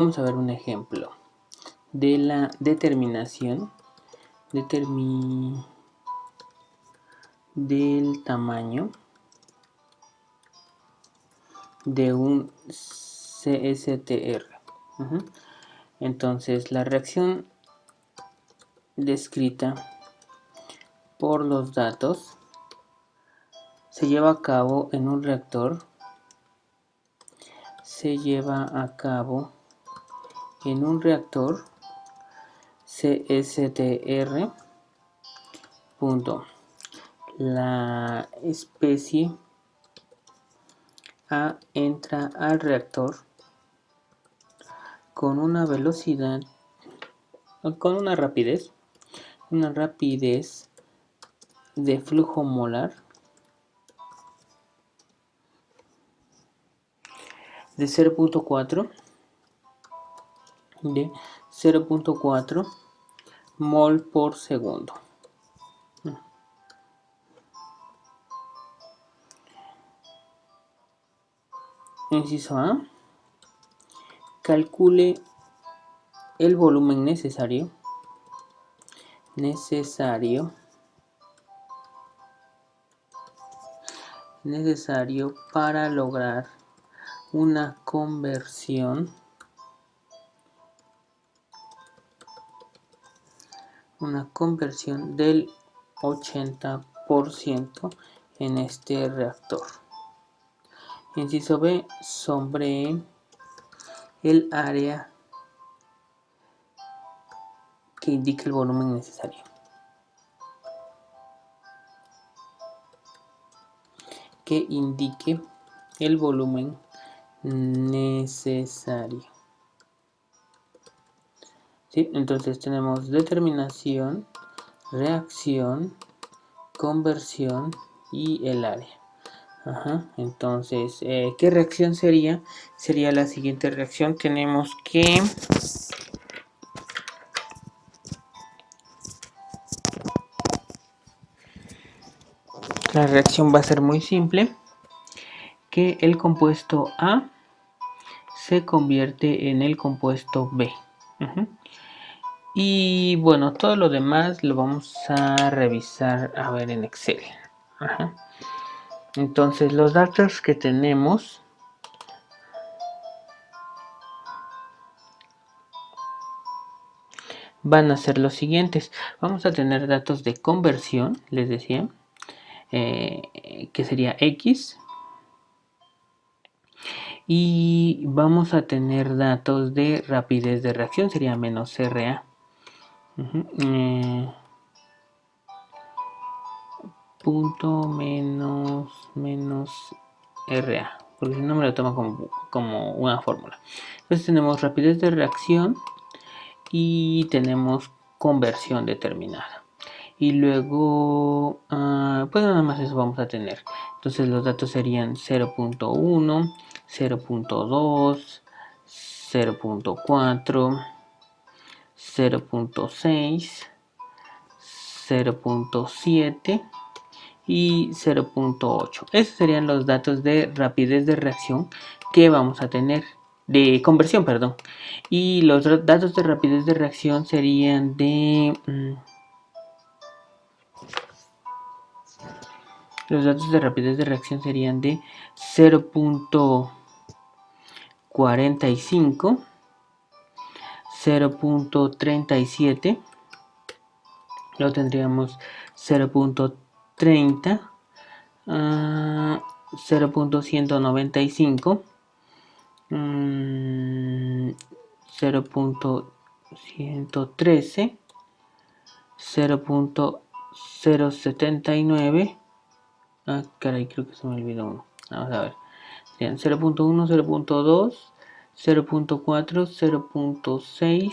Vamos a ver un ejemplo de la determinación del tamaño de un CSTR. Entonces, la reacción descrita por los datos se lleva a cabo en un reactor. CSTR. La especie A entra al reactor con una velocidad, con una rapidez de flujo molar de 0.4 mol por segundo. Inciso A. Calcule el volumen necesario para lograr una conversión del 80% en este reactor. Inciso B. Sombree el área que indique el volumen necesario. ¿Sí? Entonces tenemos determinación, reacción, conversión y el área. Entonces, ¿qué reacción sería? Sería la siguiente reacción. Tenemos que la reacción va a ser muy simple, que el compuesto A se convierte en el compuesto B. Y bueno, todo lo demás lo vamos a revisar a ver en Excel. Entonces, los datos que tenemos van a ser los siguientes. Vamos a tener datos de conversión, les decía, que sería X. Y vamos a tener datos de rapidez de reacción, sería menos RA. Punto menos RA, porque si no me lo toma como una fórmula. Entonces tenemos rapidez de reacción y tenemos conversión determinada. Y luego, pues nada más eso vamos a tener. Entonces los datos serían 0.1, 0.2, 0.4, 0.6, 0.7 y 0.8. Esos serían los datos de rapidez de reacción que vamos a tener, de conversión, perdón. Y los datos de rapidez de reacción serían de los datos de rapidez de reacción serían de 0.45, 0.37, luego tendríamos 0.30, 0.195, 0.113, 0.079. Caray, creo que se me olvidó uno. Vamos a ver. 0.1, 0.2, 0.4, 0.6,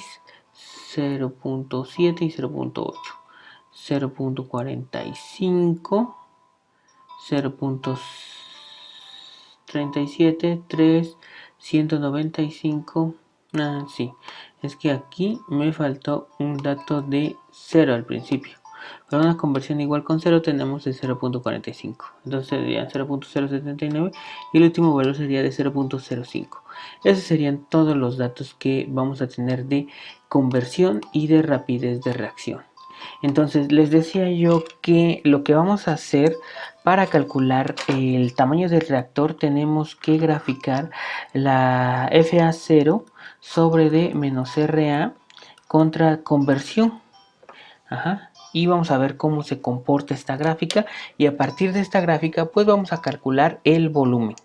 0.7 y 0.8. 0.45, 0.37, 3, 195. Sí, es que aquí me faltó un dato de 0 al principio. Para una conversión igual con 0 tenemos de 0.45. Entonces serían 0.079 y el último valor sería de 0.05. Esos serían todos los datos que vamos a tener de conversión y de rapidez de reacción. Entonces les decía yo que lo que vamos a hacer para calcular el tamaño del reactor tenemos que graficar la FA0 sobre D menos RA contra conversión. Y vamos a ver cómo se comporta esta gráfica y a partir de esta gráfica pues vamos a calcular el volumen.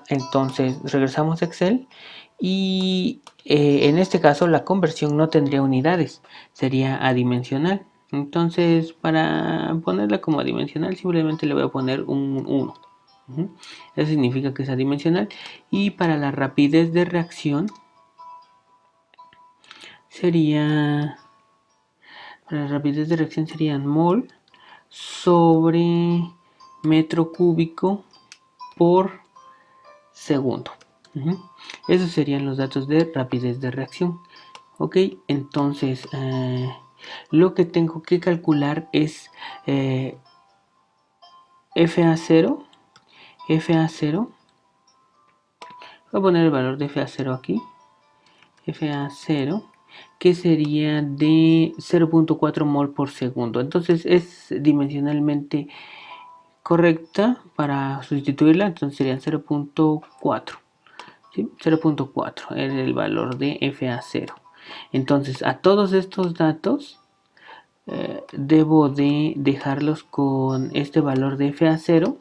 Entonces regresamos a Excel y en este caso la conversión no tendría unidades, sería adimensional. Entonces para ponerla como adimensional simplemente le voy a poner un 1. Eso significa que es adimensional. Y para la rapidez de reacción sería... Para la rapidez de reacción serían mol sobre metro cúbico por segundo. Esos serían los datos de rapidez de reacción. Ok, entonces lo que tengo que calcular es FA0. Voy a poner el valor de FA0 aquí. FA0, que sería de 0.4 mol por segundo. Entonces es dimensionalmente correcta para sustituirla. Entonces serían 0.4. ¿sí? 0.4 es el valor de FA0. Entonces a todos estos datos debo de dejarlos con este valor de FA0.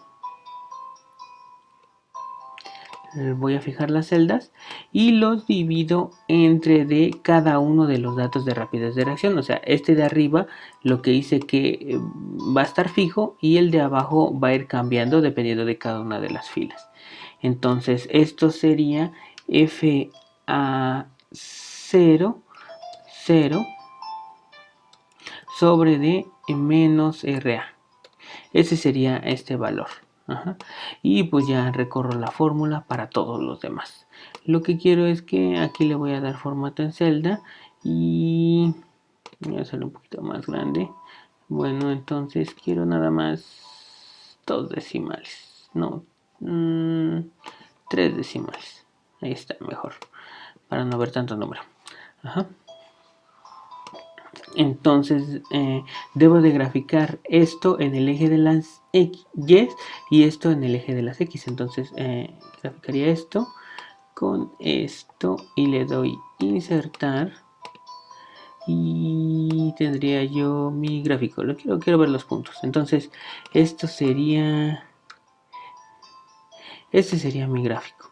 Voy a fijar las celdas y los divido entre de cada uno de los datos de rapidez de reacción. O sea, este de arriba lo que hice que va a estar fijo y el de abajo va a ir cambiando dependiendo de cada una de las filas. Entonces esto sería FA0 0 sobre D menos RA. Ese sería este valor. Y pues ya recorro la fórmula para todos los demás. Lo que quiero es que aquí le voy a dar formato en celda y voy a hacerlo un poquito más grande. Bueno, entonces quiero nada más 2 decimales. No, 3 decimales. Ahí está mejor. Para no ver tanto número. Entonces debo de graficar esto en el eje de las X y esto en el eje de las X. Entonces graficaría esto con esto y le doy insertar y tendría yo mi gráfico. Quiero ver los puntos. Entonces esto sería, este sería mi gráfico.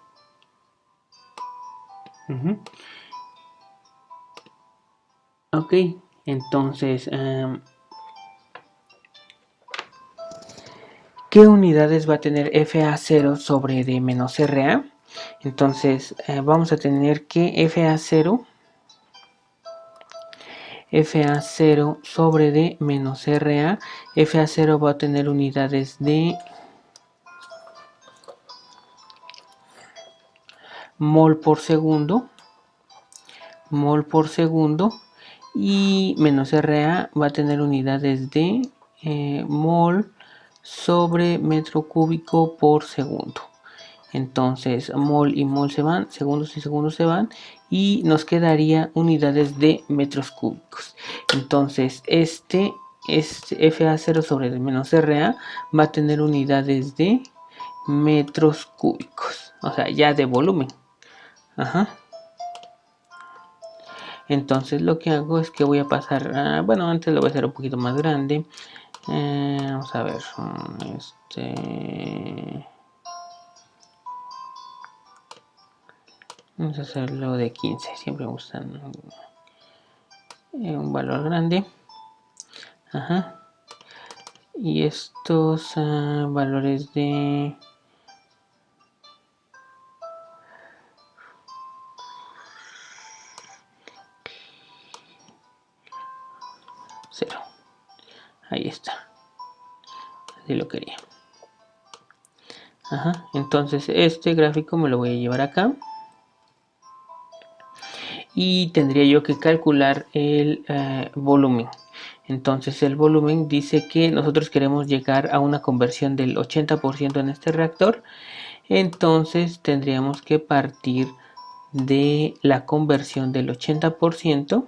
Ok, entonces ¿qué unidades va a tener FA0 sobre D menos RA? Entonces vamos a tener que FA0 sobre D menos RA. FA0 va a tener unidades de mol por segundo. Y menos RA va a tener unidades de mol sobre metro cúbico por segundo. Entonces mol y mol se van, segundos y segundos se van y nos quedaría unidades de metros cúbicos. Entonces este FA0 sobre menos RA va a tener unidades de metros cúbicos, o sea, ya de volumen. Entonces lo que hago es que voy a pasar, bueno, antes lo voy a hacer un poquito más grande. Vamos a ver, vamos a hacerlo de 15, siempre me gustan un valor grande. Y estos valores de 0. Ahí está. Así lo quería. Entonces este gráfico me lo voy a llevar acá. Y tendría yo que calcular el volumen. Entonces el volumen dice que nosotros queremos llegar a una conversión del 80% en este reactor. Entonces tendríamos que partir de la conversión del 80%.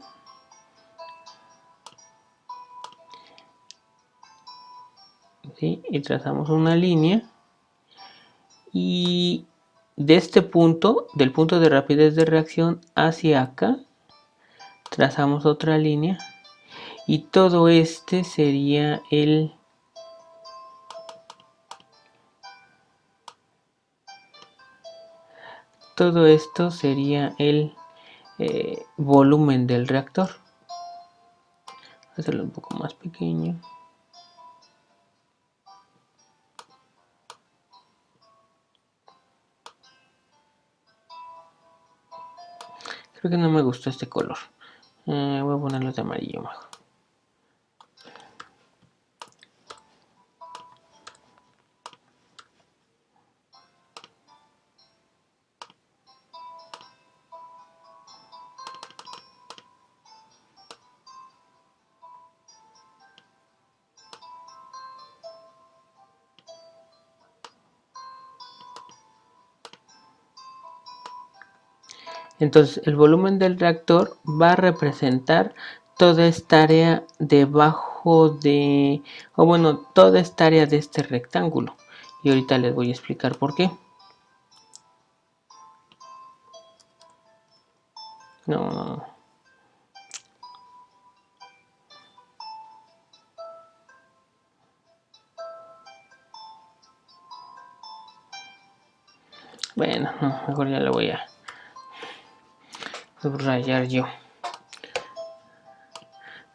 ¿Sí? Y trazamos una línea. Y de este punto, del punto de rapidez de reacción hacia acá, trazamos otra línea. Y todo este sería el todo esto sería el volumen del reactor. Voy a hacerlo un poco más pequeño. Creo que no me gustó este color. Voy a ponerlo de amarillo mejor. Entonces el volumen del reactor va a representar toda esta área debajo de, o bueno, toda esta área de este rectángulo. Y ahorita les voy a explicar por qué. No. Bueno, no, mejor ya lo voy a subrayar yo.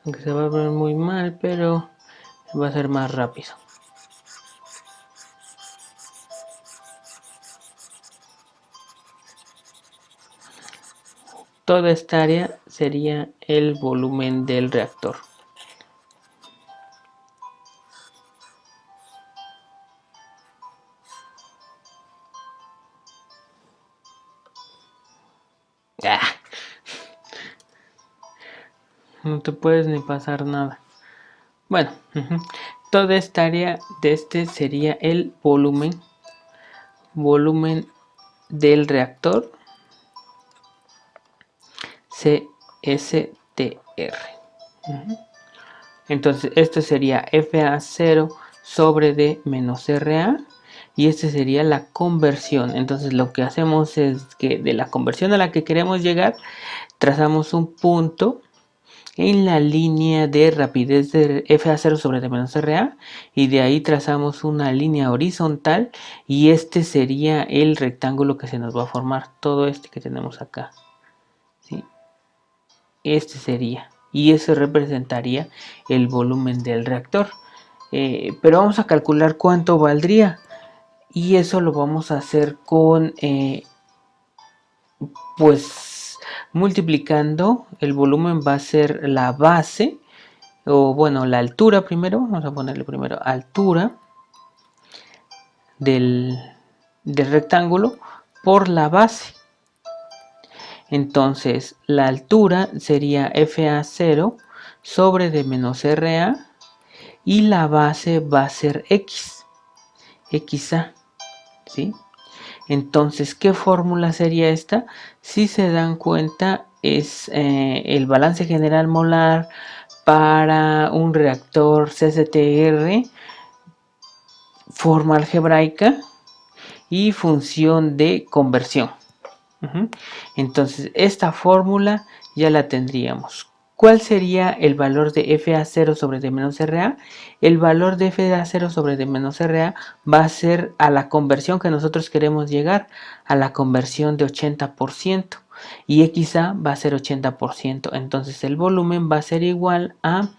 Aunque se va a ver muy mal, pero va a ser más rápido. Toda esta área sería el volumen del reactor. ¡Ah! No te puedes ni pasar nada. Bueno, toda esta área de este sería el volumen del reactor CSTR. Entonces esto sería FA0 sobre D menos RA. Y esta sería la conversión. Entonces lo que hacemos es que de la conversión a la que queremos llegar, trazamos un punto en la línea de rapidez de FA0 sobre D menos RA. Y de ahí trazamos una línea horizontal. Y este sería el rectángulo que se nos va a formar. Todo este que tenemos acá. ¿Sí? Este sería. Y eso representaría el volumen del reactor. Pero vamos a calcular cuánto valdría. Y eso lo vamos a hacer con pues multiplicando. El volumen va a ser la base, o bueno, la altura primero. Vamos a ponerle primero altura del rectángulo por la base. Entonces la altura sería FA0 sobre D menos RA. Y la base va a ser XA. ¿Sí? Entonces, ¿qué fórmula sería esta? Si se dan cuenta, es el balance general molar para un reactor CSTR, forma algebraica y función de conversión. Entonces, esta fórmula ya la tendríamos. ¿Cuál sería el valor de FA0 sobre D menos RA? El valor de FA0 sobre D menos RA va a ser a la conversión que nosotros queremos llegar, a la conversión de 80%. Y XA va a ser 80%. Entonces el volumen va a ser igual a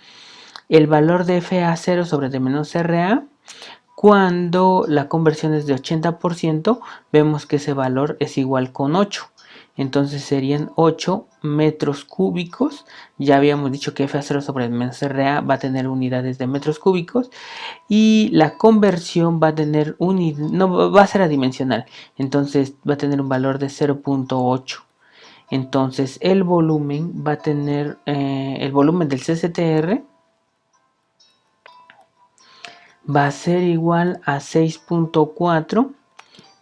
el valor de FA0 sobre D menos RA. Cuando la conversión es de 80%, vemos que ese valor es igual con 8. Entonces serían 8 metros cúbicos. Ya habíamos dicho que FA0 sobre menos RA va a tener unidades de metros cúbicos. Y la conversión va a tener no va a ser adimensional. Entonces va a tener un valor de 0.8. Entonces el volumen va a tener el volumen del CSTR va a ser igual a 6.4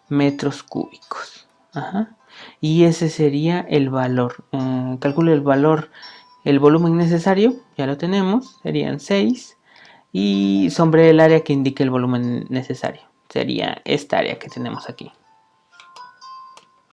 metros cúbicos. Ajá. Y ese sería el valor. Calcule el valor, el volumen necesario, ya lo tenemos, serían 6. Y sobre el área que indique el volumen necesario, sería esta área que tenemos aquí.